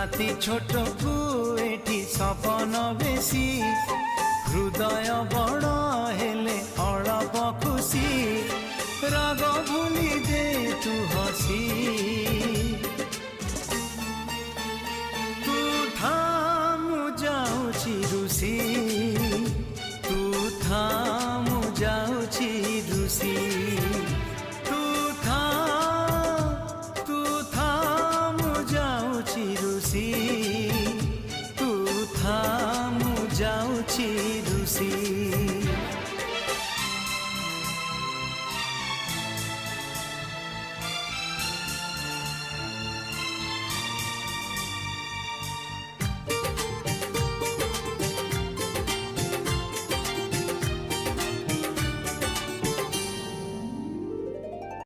রাতি ছোট কু এটি সপন বেশি হৃদয় বড় হেলে অଳପ খুশি রাগ ভুলি দে তু হসি